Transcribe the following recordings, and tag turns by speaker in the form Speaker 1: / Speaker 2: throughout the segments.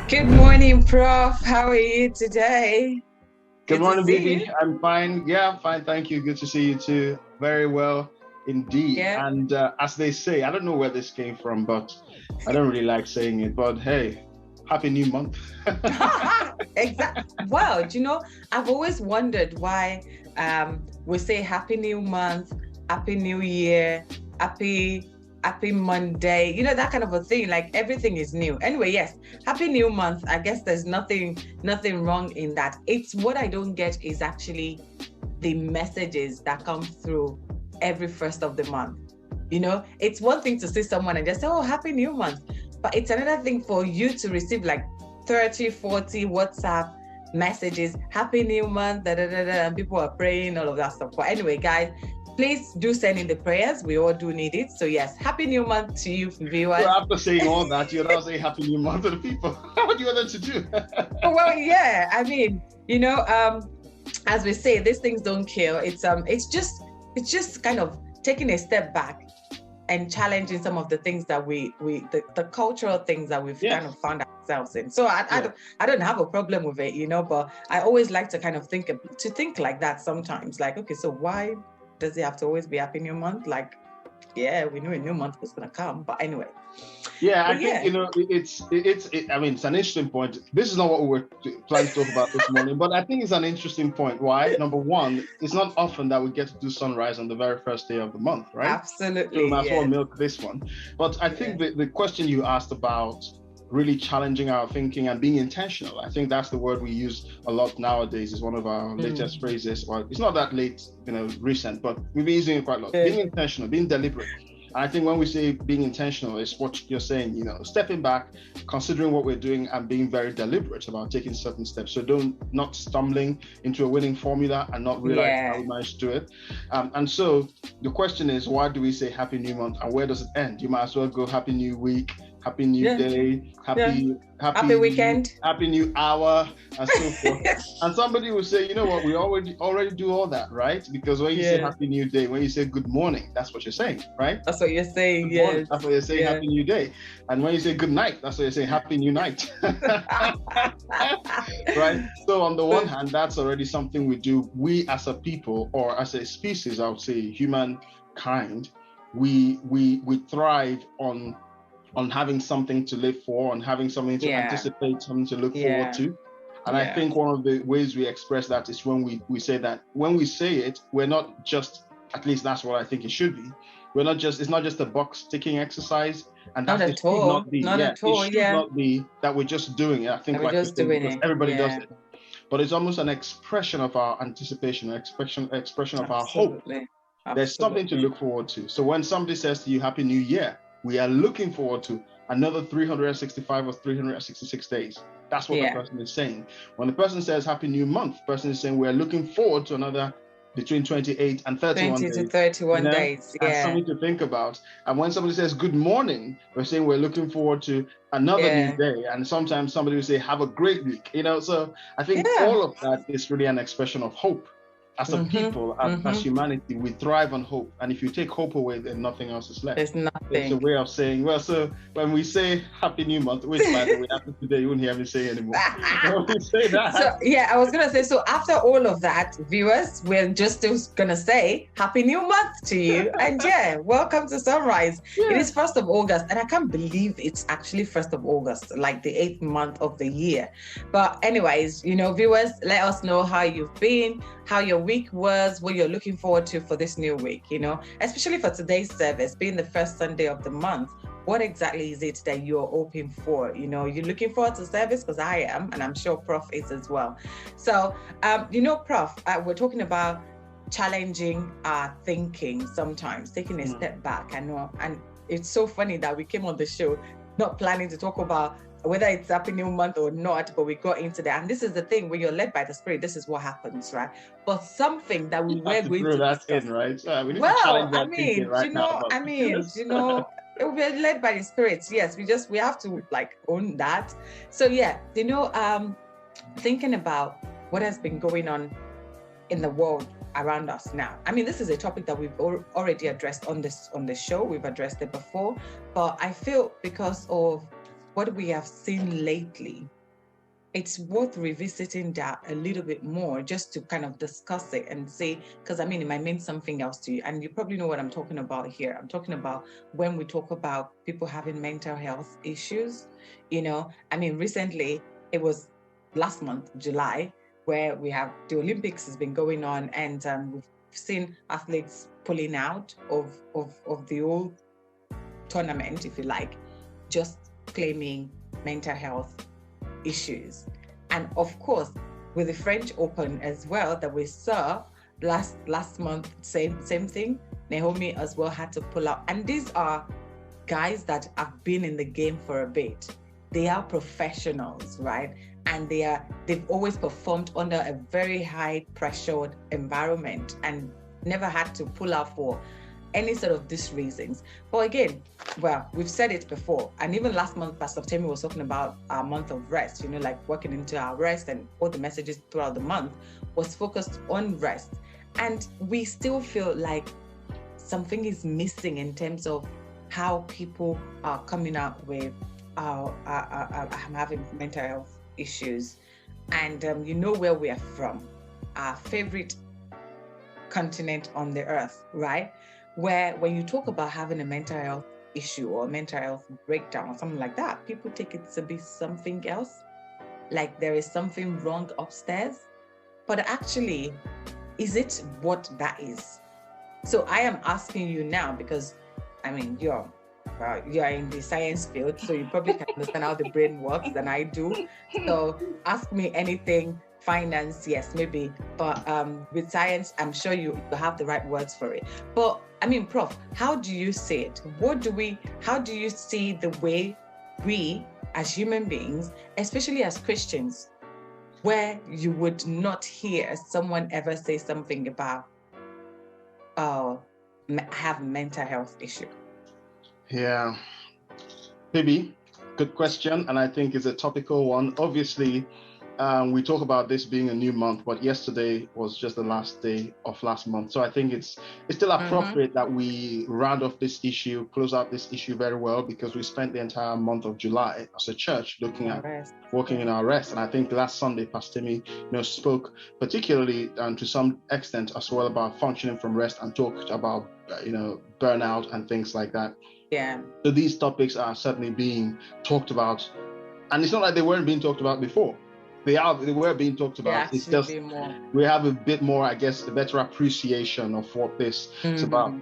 Speaker 1: Good morning, Prof. How are you today?
Speaker 2: Good
Speaker 1: Good to
Speaker 2: morning,
Speaker 1: see
Speaker 2: Bibby.
Speaker 1: you.
Speaker 2: I'm fine. Yeah, I'm fine. Thank you. Good to see you too. Very well indeed.
Speaker 1: Yeah.
Speaker 2: And as they say, I don't know where this came from, but I don't really like saying it. But hey, happy new month.
Speaker 1: Exactly. Well, I've always wondered why we say Happy New Month, Happy New Year, Happy Happy Monday, that kind of a thing. Like everything is new. Anyway, yes, Happy New Month. I guess there's nothing wrong in that. It's what I don't get is actually the messages that come through every first of the month. It's one thing to see someone and just say, oh, Happy New Month. But it's another thing for you to receive like 30, 40 WhatsApp messages, Happy New Month, da, da, da, da, and people are praying, all of that stuff. But anyway, guys, please do send in the prayers. We all do need it. So yes, Happy New Month to you, viewers.
Speaker 2: So after saying all that, you're now saying happy new month to the people. What do you want them to do?
Speaker 1: Well, yeah, I mean, as we say, these things don't kill. It's just kind of taking a step back and challenging some of the things that the cultural things that we've kind of found ourselves in. So I don't have a problem with it, but I always like to kind of think like that sometimes. Like, okay, so why does it have to always be Happy New Month? Like, yeah, we knew a new month was gonna come, but anyway.
Speaker 2: Yeah, I think I mean, it's an interesting point. This is not what we were planning to talk about this morning, but I think it's an interesting point. Why? Number one, it's not often that we get to do SonRise on the very first day of the month, right?
Speaker 1: Absolutely.
Speaker 2: So we might as well milk this one. But I think the question you asked about really challenging our thinking and being intentional, I think that's the word we use a lot nowadays. Is one of our latest phrases. Well, it's not that late, recent, but we've been using it quite a lot. Being intentional, being deliberate. I think when we say being intentional, it's what you're saying, stepping back, considering what we're doing and being very deliberate about taking certain steps. So not stumbling into a winning formula and not realizing how we managed to do it. And so the question is, why do we say Happy New Month and where does it end? You might as well go Happy New Week, Happy New Day, Happy
Speaker 1: weekend,
Speaker 2: Happy New Hour, and so forth. And somebody will say, you know what, we already do all that, right? Because when you say Happy New Day, when you say good morning, that's what you're saying, right?
Speaker 1: That's what you're saying.
Speaker 2: Yes. That's what you're saying, Happy New Day. And when you say good night, that's what you're saying, Happy New Night. Right? So on the one hand, that's already something we do. We as a people, or as a species, I would say humankind, we thrive on having something to live for, on having something to anticipate, something to look forward to. And I think one of the ways we express that is when we say that. When we say it, we're not just, at least that's what I think it should be. It's not just a box ticking exercise. And
Speaker 1: not at all.
Speaker 2: It should not be that we're just doing it. I think like
Speaker 1: just doing
Speaker 2: because everybody does it. But it's almost an expression of our anticipation, an expression of our hope. There's something to look forward to. So when somebody says to you, Happy New Year, we are looking forward to another 365 or 366 days. That's what the person is saying. When the person says Happy New Month, the person is saying we're looking forward to another between 28 and 31 days.
Speaker 1: 20 to 31 days.
Speaker 2: And something to think about. And when somebody says good morning, we're saying we're looking forward to another new day. And sometimes somebody will say have a great week. So I think all of that is really an expression of hope. As a people, as humanity, we thrive on hope. And if you take hope away, then nothing else is left.
Speaker 1: There's nothing.
Speaker 2: It's a way of saying, well, so when we say Happy New Month, which by the way, after today, you won't hear me say anymore. When we say that.
Speaker 1: So, I was going to say, so after all of that, viewers, we're just still going to say Happy New Month to you. And welcome to SonRise. It is 1st of August, and I can't believe it's actually 1st of August, like the 8th month of the year. But anyways, viewers, let us know how you've been, how your week was, what you're looking forward to for this new week, especially for today's service being the first Sunday of the month. What exactly is it that you're hoping for? You're looking forward to service, because I am, and I'm sure Prof is as well. So, Prof, we're talking about challenging our thinking sometimes, taking a step back. I know, and it's so funny that we came on the show not planning to talk about whether it's Happy New Month or not, but we got into that. And this is the thing, when you're led by the Spirit, this is what happens, right? But something that we were going to discuss.
Speaker 2: In, right? So we need to challenge that thinking right now.
Speaker 1: We're led by the Spirit. Yes, we have to own that. So thinking about what has been going on in the world around us now. I mean, this is a topic that we've already addressed on the show. We've addressed it before, but I feel because of what we have seen lately, it's worth revisiting that a little bit more, just to kind of discuss it and say, because I mean, it might mean something else to you. And you probably know what I'm talking about here. I'm talking about when we talk about people having mental health issues, you know, I mean, recently, it was last month, July, where we have the Olympics has been going on, and we've seen athletes pulling out of the whole tournament, if you like, just claiming mental health issues. And of course, with the French Open as well that we saw last month, same thing. Naomi as well had to pull out. And these are guys that have been in the game for a bit. They are professionals, right? And they've always performed under a very high pressured environment and never had to pull out for any sort of these reasons. But again, well, we've said it before, and even last month, Pastor Temi was talking about our month of rest, you know, like working into our rest, and all the messages throughout the month was focused on rest. And we still feel like something is missing in terms of how people are coming out with having mental health issues. And you know where we are from, our favorite continent on the earth, right? Where when you talk about having a mental health issue or mental health breakdown or something like that, people take it to be something else, like there is something wrong upstairs. But actually, is it what that is? So I am asking you now, because I mean, you're in the science field, so you probably can understand how the brain works than I do. So ask me anything. Finance, yes, maybe, but with science, I'm sure you have the right words for it. But I mean, Prof, how do you see it? How do you see the way we as human beings, especially as Christians, where you would not hear someone ever say something about, have mental health issue?
Speaker 2: Yeah, Bibby, good question, and I think it's a topical one. Obviously, we talk about this being a new month, but yesterday was just the last day of last month. So I think it's still appropriate that we round off this issue, close out this issue very well, because we spent the entire month of July as a church looking at walking in our rest. And I think last Sunday, Pastor Temi, spoke particularly to some extent as well about functioning from rest, and talked about burnout and things like that.
Speaker 1: Yeah.
Speaker 2: So these topics are certainly being talked about, and it's not like they weren't being talked about before. They were being talked about. It's just we have a bit more, I guess, a better appreciation of what this is about.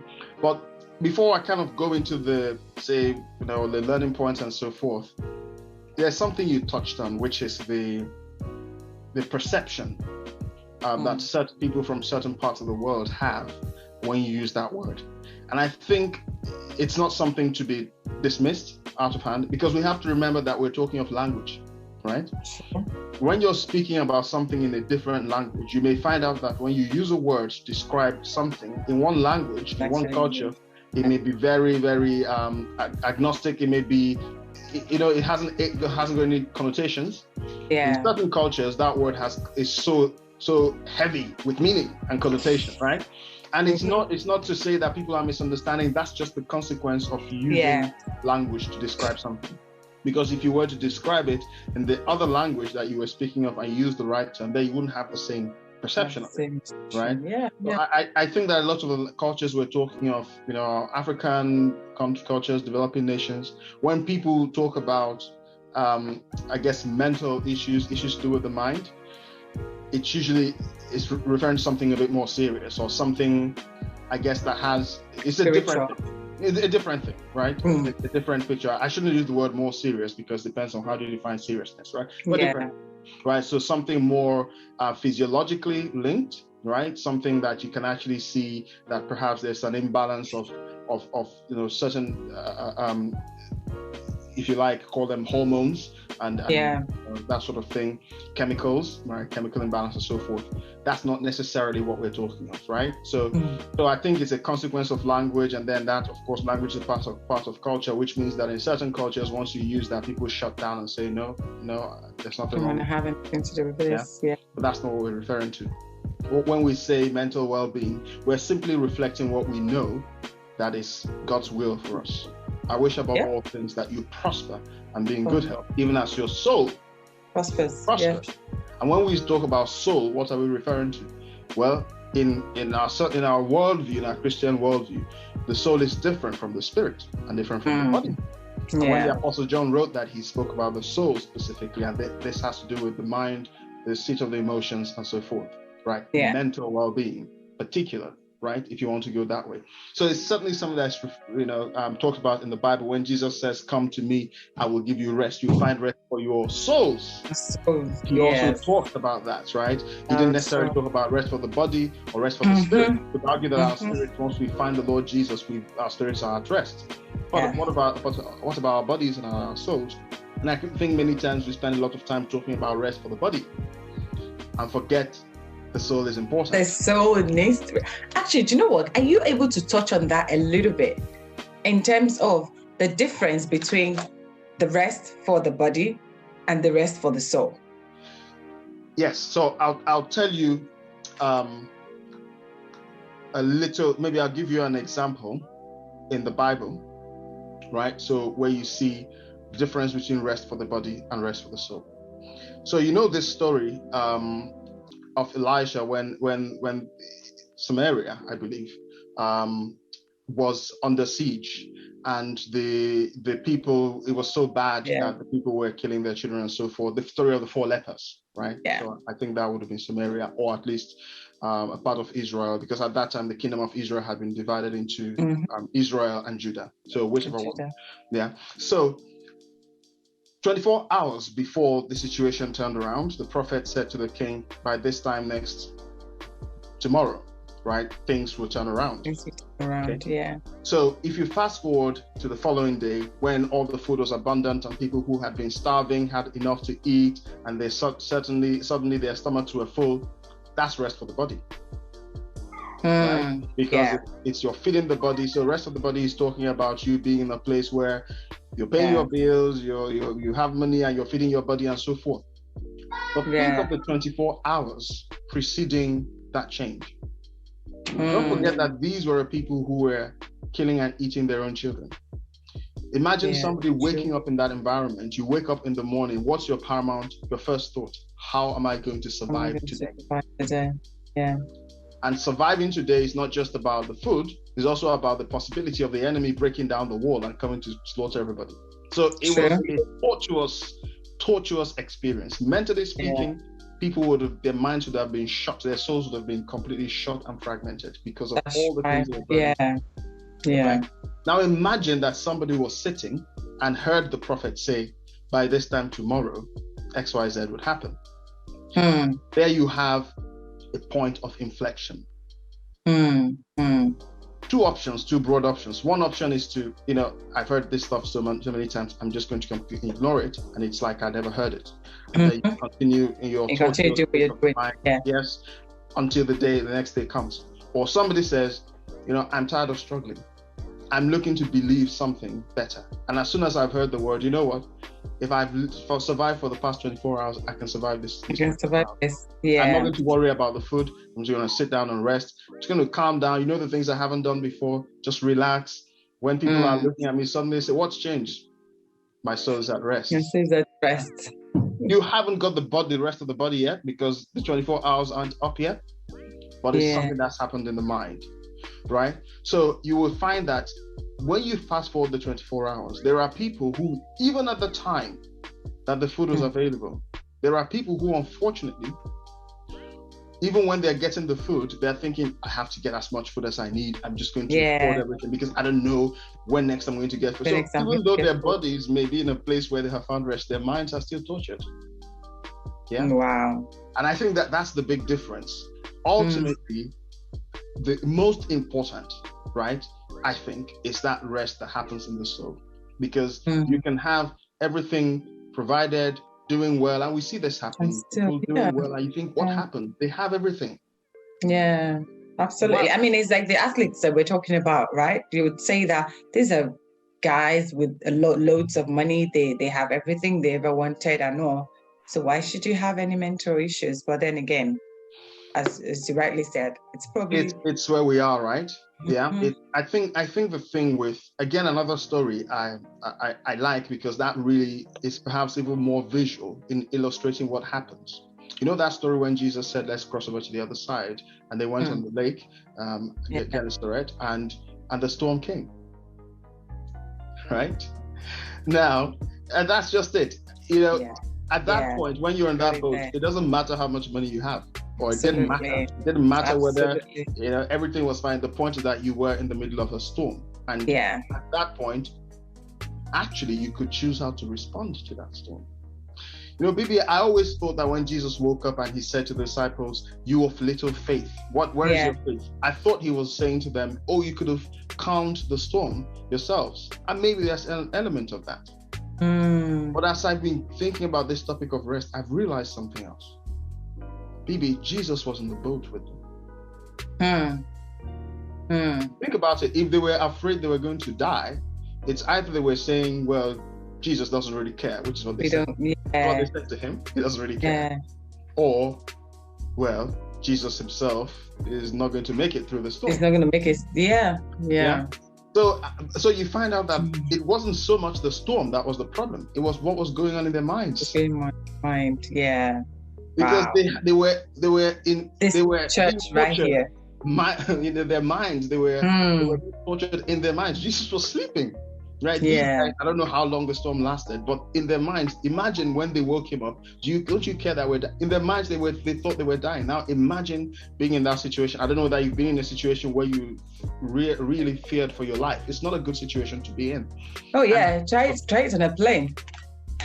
Speaker 2: But before I kind of go into the the learning points and so forth, there's something you touched on, which is the perception that certain people from certain parts of the world have when you use that word. And I think it's not something to be dismissed out of hand, because we have to remember that we're talking of language, right?
Speaker 1: Sure.
Speaker 2: When you're speaking about something in a different language, you may find out that when you use a word to describe something in one language, in one culture, it may be very, very agnostic. It may be, it hasn't got any connotations.
Speaker 1: Yeah.
Speaker 2: In certain cultures, that word is so heavy with meaning and connotation, right? And it's not to say that people are misunderstanding. That's just the consequence of using language to describe something. Because if you were to describe it in the other language that you were speaking of and use the right term, then you wouldn't have the same perception of it, right?
Speaker 1: Yeah.
Speaker 2: So I think that a lot of the cultures we're talking of, African cultures, developing nations, when people talk about, I guess, mental issues to do with the mind, it usually is referring to something a bit more serious, or something, I guess, it's a different thing. It's a different thing, right? It's a different picture. I shouldn't use the word more serious, because it depends on how do you define seriousness, right? But different, right? So something more physiologically linked, right? Something that you can actually see that perhaps there's an imbalance of certain if you like, call them hormones and that sort of thing, chemicals, right? Chemical imbalance and so forth. That's not necessarily what we're talking of, right? So I think it's a consequence of language, and then that, of course, language is part of culture, which means that in certain cultures, once you use that, people shut down and say, no, there's nothing wrong.
Speaker 1: I don't want to have anything to do with this. Yeah.
Speaker 2: But that's not what we're referring to. When we say mental well-being, we're simply reflecting what we know that is God's will for us. I wish above all things that you prosper and be in good health, even as your soul
Speaker 1: Prospers.
Speaker 2: prosperous.
Speaker 1: Yeah.
Speaker 2: And when we talk about soul, what are we referring to? Well, in our worldview, in our Christian worldview, the soul is different from the spirit and different from the body. And when the Apostle John wrote that, he spoke about the soul specifically, and this has to do with the mind, the seat of the emotions, and so forth, right?
Speaker 1: Yeah.
Speaker 2: Mental well-being, particular, right? If you want to go that way. So it's certainly something that's, talked about in the Bible. When Jesus says, "Come to me, I will give you rest. You find rest for your souls." He also talked about that, right? He didn't necessarily talk about rest for the body or rest for the spirit. He would argue that our spirit, once we find the Lord Jesus, our spirits are at rest. But what about our bodies and our souls? And I think many times we spend a lot of time talking about rest for the body and forget the soul is important.
Speaker 1: The soul needs to. Actually, do you know what? Are you able to touch on that a little bit in terms of the difference between the rest for the body and the rest for the soul?
Speaker 2: Yes. So I'll tell you a little. Maybe I'll give you an example in the Bible, right? So where you see the difference between rest for the body and rest for the soul. So you know this story of Elisha when Samaria, I believe, was under siege, and the people, it was so bad that the people were killing their children and so forth. The story of the 4 lepers, right?
Speaker 1: Yeah.
Speaker 2: So I think that would have been Samaria, or at least a part of Israel, because at that time the kingdom of Israel had been divided into Israel and Judah. So whichever one. Yeah. So 24 hours before the situation turned around, the prophet said to the king, by this time tomorrow, right, things will turn around.
Speaker 1: Yeah.
Speaker 2: So if you fast forward to the following day, when all the food was abundant and people who had been starving had enough to eat, and they suddenly their stomachs were full, that's rest for the body. Right? Because it's you're feeding the body. So rest of the body is talking about you being in a place where you're paying your bills, you have money, and you're feeding your body and so forth. But think of the 24 hours preceding that change. Don't forget that these were people who were killing and eating their own children. Imagine somebody waking up in that environment. You wake up in the morning. What's your first thought? How am I going to survive today?
Speaker 1: Yeah.
Speaker 2: And surviving today is not just about the food, it's also about the possibility of the enemy breaking down the wall and coming to slaughter everybody. So it was a tortuous experience. Mentally speaking, people their minds would have been shot, their souls would have been completely shot and fragmented because of all the things they were burning. Okay? Now imagine that somebody was sitting and heard the prophet say, by this time tomorrow, XYZ would happen. There you have a point of inflection. 2 options, 2 broad options. One option is to, I've heard this stuff so many times, I'm just going to completely ignore it, and it's like I never heard it. And then you continue in your yes, until the next day comes. Or somebody says, I'm tired of struggling. I'm looking to believe something better. And as soon as I've heard the word, you know what? If I've survived for the past 24 hours, I can survive this.
Speaker 1: I can survive this. Yeah.
Speaker 2: I'm not going to worry about the food. I'm just going to sit down and rest. I'm just going to calm down. The things I haven't done before. Just relax. When people are looking at me, suddenly they say, what's changed? My soul is at rest.
Speaker 1: Your soul is at rest.
Speaker 2: You haven't got the rest of the body yet because the 24 hours aren't up yet. But it's something that's happened in the mind. Right? So you will find that when you fast forward the 24 hours, there are people who, even at the time that the food was available, there are people who, unfortunately, even when they're getting the food, they're thinking, I have to get as much food as I need. I'm just going to afford everything because I don't know when next I'm going to get food. So even though their bodies may be in a place where they have found rest, their minds are still tortured. Yeah.
Speaker 1: Wow.
Speaker 2: And I think that that's the big difference. Ultimately, the most important, right, I think, is that rest that happens in the soul. Because you can have everything provided, doing well, and we see this happen. People doing well, and you think, what happened? They have everything.
Speaker 1: Yeah, absolutely. Wow. I mean, it's like the athletes that we're talking about, right? You would say that these are guys with loads of money. They have everything they ever wanted and all. So why should you have any mental issues? But then again, as you rightly said, it's probably
Speaker 2: it's where we are, right? Yeah.
Speaker 1: Mhm.
Speaker 2: I think the thing with, again, another story I like, because that really is perhaps even more visual in illustrating what happens. You know that story when Jesus said, "Let's cross over to the other side," and they went on the lake, Gennesaret, and the storm came. Right now, and that's just it. You know, at that point, when you're in that boat, it doesn't matter how much money you have, or it didn't matter. It didn't matter whether everything was fine. The point is that you were in the middle of a storm, and at that point, actually, you could choose how to respond to that storm. You know, Bibby, I always thought that when Jesus woke up and he said to the disciples, "You of little faith, where is your faith?" I thought he was saying to them, "Oh, you could have calmed the storm yourselves." And maybe there's an element of that. But as I've been thinking about this topic of rest, I've realized something else. Bibby, Jesus was in the boat with them. Think about it. If they were afraid they were going to die, it's either they were saying, "Well, Jesus doesn't really care," which is what they said. What they said to him, he doesn't really care. Or, well, Jesus himself is not going to make it through the storm.
Speaker 1: He's not going to make it. Yeah.
Speaker 2: So you find out that it wasn't so much the storm that was the problem. It was what was going on in their minds.
Speaker 1: In my mind,
Speaker 2: because they were in
Speaker 1: this church right here.
Speaker 2: Their minds, they were tortured in their minds. Jesus was sleeping. Right? I don't know how long the storm lasted, but in their minds, imagine when they woke him up. Don't you care that in their minds they thought they were dying. Now imagine being in that situation. I don't know that you've been in a situation where you really feared for your life. It's not a good situation to be in.
Speaker 1: Oh yeah, try it on a plane.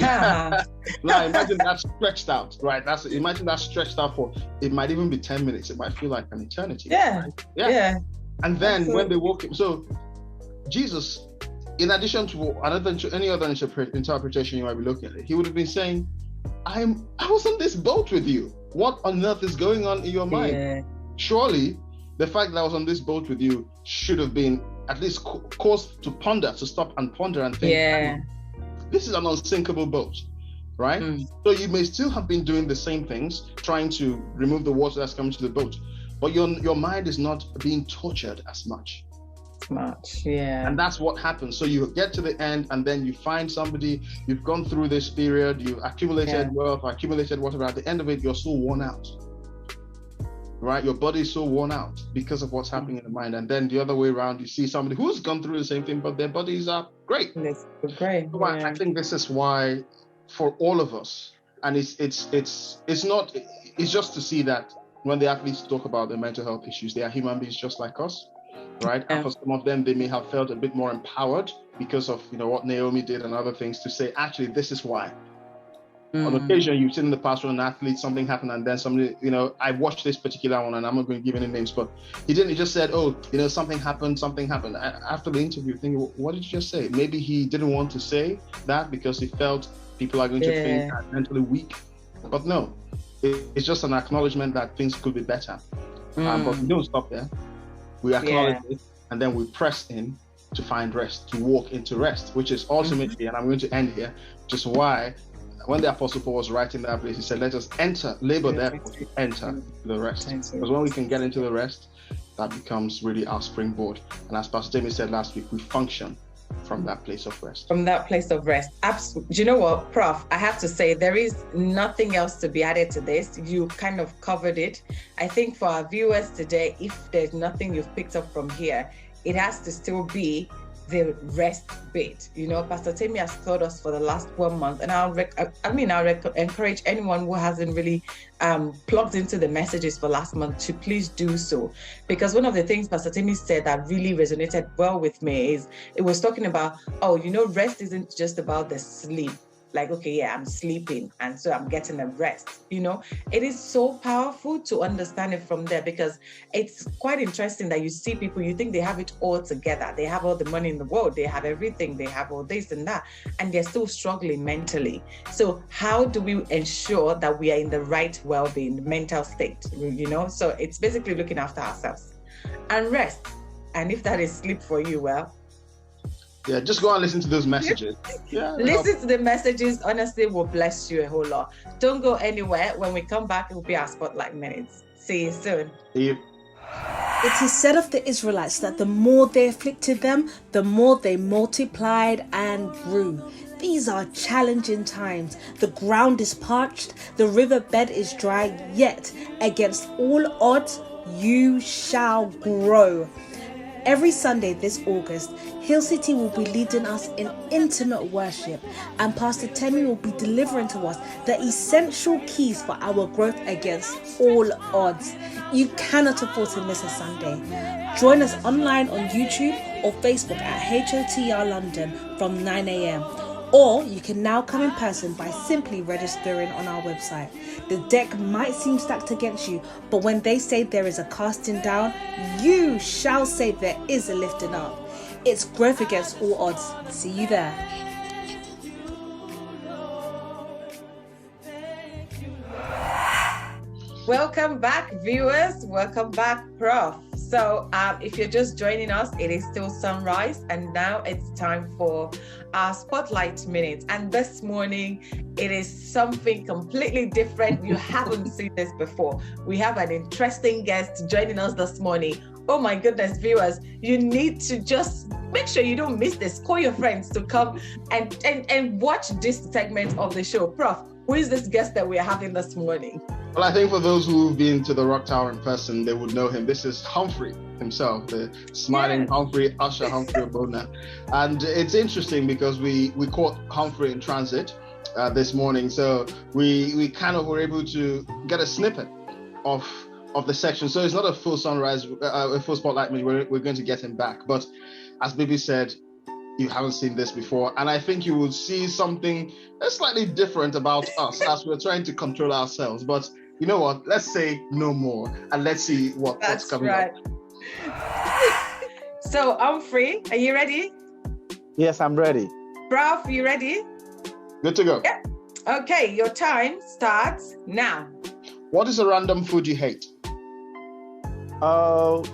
Speaker 2: Now imagine that stretched out, right? Imagine that stretched out for, it might even be 10 minutes. It might feel like an eternity. Right? And then when they woke him, so Jesus, in addition to any other interpretation you might be looking at, he would have been saying, I was on this boat with you. What on earth is going on in your mind? Surely the fact that I was on this boat with you should have been at least cause to stop and ponder and think, this is an unsinkable boat, right? So you may still have been doing the same things, trying to remove the water that's coming to the boat, but your mind is not being tortured as much. And that's what happens. So you get to the end, and then you find somebody, you've gone through this period, you've accumulated wealth, accumulated whatever. At the end of it, you're so worn out, right? Your body is so worn out because of what's happening in the mind. And then the other way around, you see somebody who's gone through the same thing, but their bodies are great.
Speaker 1: Great.
Speaker 2: So I think this is why, for all of us, and it's just to see that when the athletes talk about their mental health issues, they are human beings just like us. Right? And for some of them, they may have felt a bit more empowered because of what Naomi did and other things, to say, actually, this is why. On occasion, you've seen in the past when an athlete, something happened, and then somebody, I watched this particular one, and I'm not going to give any names, but he just said, "Oh, something happened. After the interview, thinking, what did you just say? Maybe he didn't want to say that because he felt people are going to think I'm mentally weak. But no, it's just an acknowledgement that things could be better. But we don't stop there. We acknowledge it, and then we press in to find rest, to walk into rest, which is ultimately, and I'm going to end here, just why when the Apostle Paul was writing that place, he said, "Let us labor therefore to enter the rest." Because when we can get into the rest, that becomes really our springboard. And as Pastor Jamie said last week, we function from that place of rest. From that place of rest.
Speaker 1: Absolutely. Do you know what, Prof? I have to say, there is nothing else to be added to this. You kind of covered it. I think for our viewers today, if there's nothing you've picked up from here, it has to still be the rest bit. Pastor Tammy has taught us for the last 1 month, and I'll encourage anyone who hasn't really plugged into the messages for last month to please do so, because one of the things Pastor Tammy said that really resonated well with me is it was talking about, rest isn't just about the sleep. Like, okay, I'm sleeping, and so I'm getting a rest. It is so powerful to understand it from there, because it's quite interesting that you see people, you think they have it all together. They have all the money in the world. They have everything. They have all this and that, and they're still struggling mentally. So how do we ensure that we are in the right well-being, mental state, So it's basically looking after ourselves and rest. And if that is sleep for you, well,
Speaker 2: just go and listen to those messages.
Speaker 1: Listen to the messages. Honestly, will bless you a whole lot. Don't go anywhere. When we come back, it will be our Spotlight Minutes. See you soon.
Speaker 2: See you.
Speaker 3: It is said of the Israelites that the more they afflicted them, the more they multiplied and grew. These are challenging times. The ground is parched, the riverbed is dry, yet against all odds, you shall grow. Every Sunday this August, Hill City will be leading us in intimate worship, and Pastor Temi will be delivering to us the essential keys for our growth against all odds. You cannot afford to miss a Sunday. Join us online on YouTube or Facebook at HOTR London from 9 a.m. Or you can now come in person by simply registering on our website. The deck might seem stacked against you, but when they say there is a casting down, you shall say there is a lifting up. It's growth against all odds. See you there.
Speaker 1: Welcome back, viewers. Welcome back, Prof. So if you're just joining us, it is still SonRise, and now it's time for our Spotlight Minute. And this morning, it is something completely different. You haven't seen this before. We have an interesting guest joining us this morning. Oh my goodness, viewers, you need to just make sure you don't miss this. Call your friends to come and watch this segment of the show. Prof, who is this guest that we are having this morning?
Speaker 2: Well, I think for those who've been to the Rock Tower in person, they would know him. This is Humphrey himself, the smiling Humphrey, Usher Humphrey Ogbona. And it's interesting because we caught Humphrey in transit this morning. So we kind of were able to get a snippet of the section. So it's not a full SonRise, a full Spotlight Minute. We're going to get him back. But as Bibby said, you haven't seen this before, and I think you will see something slightly different about us as we're trying to control ourselves. But you know what? Let's say no more, and let's see what's coming up.
Speaker 1: So, Humphrey, are you ready?
Speaker 4: Yes, I'm ready.
Speaker 1: Prof, you ready?
Speaker 2: Good to go.
Speaker 1: Yeah. Okay, your time starts now.
Speaker 2: What is a random food you hate?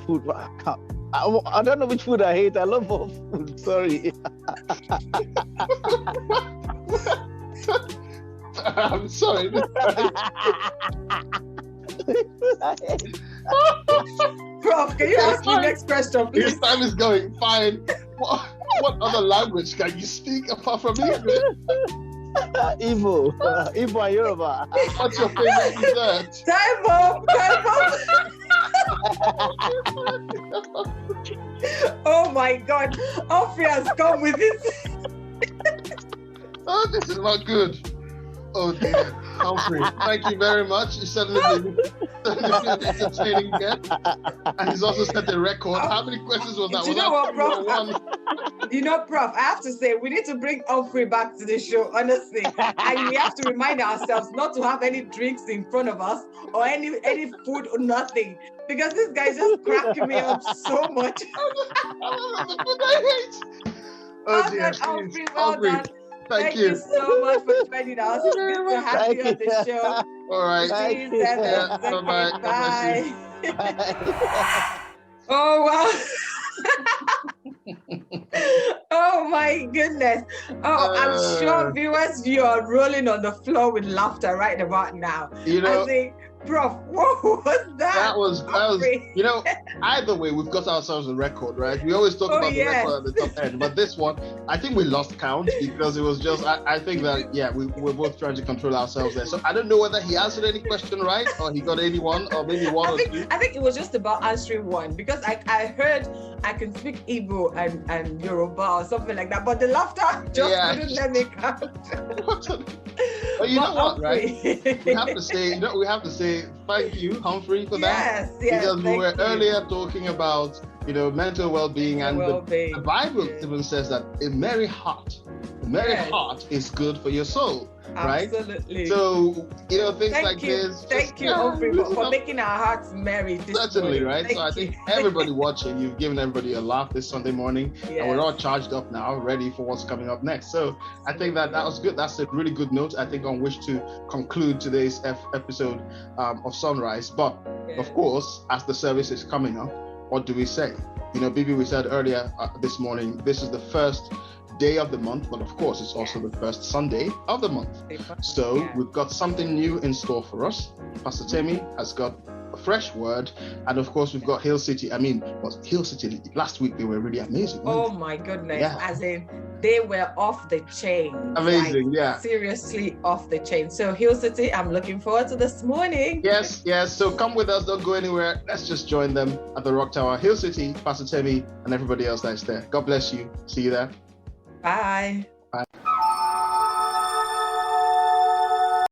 Speaker 4: Food. I don't know which food I hate. I love all food. Sorry.
Speaker 2: I'm sorry.
Speaker 1: Prof, can you ask me next question, please?
Speaker 2: This time is going fine. What other language can you speak apart from English?
Speaker 4: Igbo and Yoruba.
Speaker 2: What's your favorite dessert?
Speaker 1: Time up. Oh my God, Humphrey has come with this.
Speaker 2: Oh, this is not good. Oh dear, Humphrey, thank you very much. You certainly been entertaining again, and he's also set the record. How many questions was that?
Speaker 1: Do you know what, Prof? You know, Prof, I have to say, we need to bring Humphrey back to the show, honestly. And we have to remind ourselves not to have any drinks in front of us or any food or nothing. Because this guy is just cracking me up so much.
Speaker 2: The food I hate. Oh dear,
Speaker 1: Humphrey, well done.
Speaker 2: Thank you
Speaker 1: So much for joining us. It's good to have you on the show.
Speaker 2: All right.
Speaker 1: See you then.
Speaker 2: Bye-bye.
Speaker 1: Bye. Oh, wow. Oh, my goodness. Oh, I'm sure viewers, you are rolling on the floor with laughter right about now.
Speaker 2: You know,
Speaker 1: I think, Prof, what was that?
Speaker 2: That was, you know, either way, we've got ourselves a record, right? We always talk about the record at the top end, but this one, I think we lost count because it was just, I think that, we're both trying to control ourselves there. So I don't know whether he answered any question right or he got any one or maybe one or two.
Speaker 1: I think it was just about answering one because I heard I can speak Igbo and Yoruba or something like that, but the laughter just wouldn't let me count.
Speaker 2: But you know what, right? We have to say thank you, Humphrey, for that.
Speaker 1: Yes,
Speaker 2: because we were earlier talking about, mental well-being, and the Bible even says that a merry heart is good for your soul. Right?
Speaker 1: Absolutely.
Speaker 2: So, things like this.
Speaker 1: Thank you, Humphrey, for making our hearts merry.
Speaker 2: Certainly, right? So I think everybody watching, you've given everybody a laugh this Sunday morning, and we're all charged up now, ready for what's coming up next. So I think that was good. That's a really good note, I think, on which to conclude today's episode of SonRise. But of course, as the service is coming up, what do we say? Bibby, we said earlier this morning, this is the first day of the month, but of course it's also the first Sunday of the month. So we've got something new in store for us. Pastor Temi has got a fresh word. And of course, we've got Hill City. I mean, Hill City, last week they were really amazing.
Speaker 1: Oh my goodness.
Speaker 2: Yeah.
Speaker 1: As in, they were off the chain.
Speaker 2: Amazing, yeah.
Speaker 1: Seriously off the chain. So Hill City, I'm looking forward to this morning.
Speaker 2: Yes. So come with us, don't go anywhere. Let's just join them at the Rock Tower. Hill City, Pastor Temi, and everybody else that's there. God bless you. See you there.
Speaker 1: Bye.